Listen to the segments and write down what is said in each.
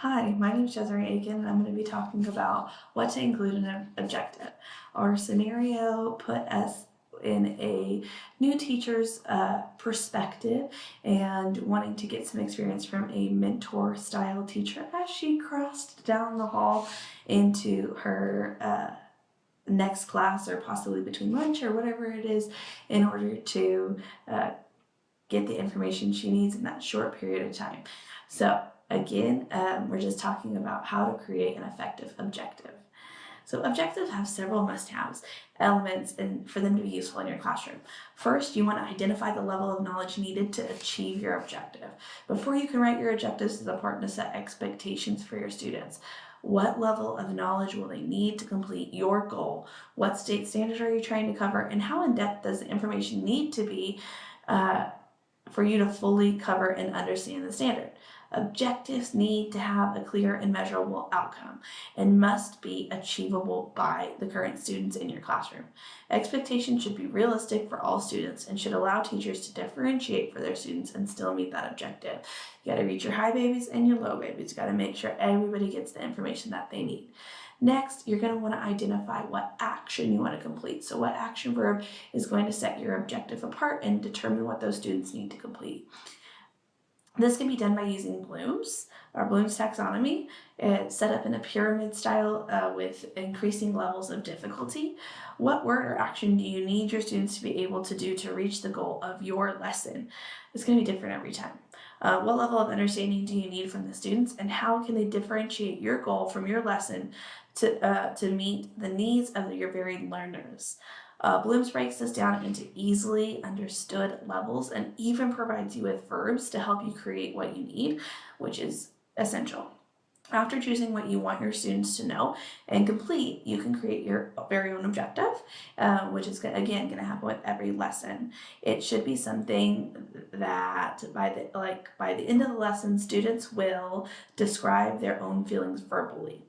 Hi, my name is Desiree Aiken, and I'm going to be talking about what to include in an objective. Our scenario put us in a new teacher's perspective and wanting to get some experience from a mentor style teacher as she crossed down the hall into her next class or possibly between lunch or whatever it is in order to get the information she needs in that short period of time. So again, we're just talking about how to create an effective objective. So objectives have several must-haves elements for them to be useful in your classroom. First, you want to identify the level of knowledge needed to achieve your objective. Before you can write your objectives, it's important to set expectations for your students. What level of knowledge will they need to complete your goal? What state standards are you trying to cover? And how in-depth does the information need to be for you to fully cover and understand the standard? Objectives need to have a clear and measurable outcome and must be achievable by the current students in your classroom. Expectations should be realistic for all students and should allow teachers to differentiate for their students and still meet that objective. You got to reach your high babies and your low babies. You got to make sure everybody gets the information that they need. Next, you're going to want to identify what action you want to complete. So what action verb is going to set your objective apart and determine what those students need to complete. This can be done by using Bloom's taxonomy. It's set up in a pyramid style with increasing levels of difficulty. What word or action do you need your students to be able to do to reach the goal of your lesson? It's going to be different every time. What level of understanding do you need from the students, and how can they differentiate your goal from your lesson to meet the needs of your varied learners? Bloom's breaks this down into easily understood levels and even provides you with verbs to help you create what you need, which is essential. After choosing what you want your students to know and complete, you can create your very own objective, which is again going to happen with every lesson. It should be something that by the end of the lesson, students will describe their own feelings verbally.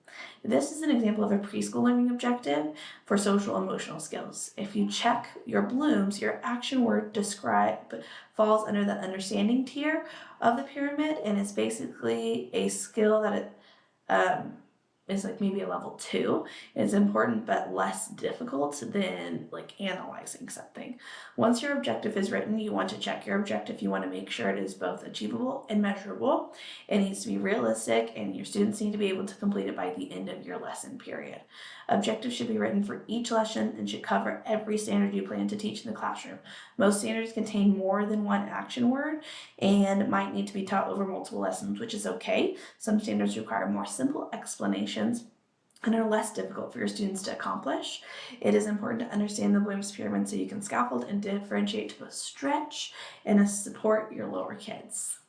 This is an example of a preschool learning objective for social emotional skills. If you check your Blooms, your action word describe falls under the understanding tier of the pyramid, and it's basically a skill that is like maybe a level 2. It's important but less difficult than like analyzing something. Once your objective is written, you want to check your objective. You want to make sure it is both achievable and measurable. It needs to be realistic, and your students need to be able to complete it by the end of your lesson period. Objectives should be written for each lesson and should cover every standard you plan to teach in the classroom. Most standards contain more than one action word and might need to be taught over multiple lessons, which is okay. Some standards require more simple explanations and are less difficult for your students to accomplish. It is important to understand the Bloom's pyramid so you can scaffold and differentiate to both stretch and support your lower kids.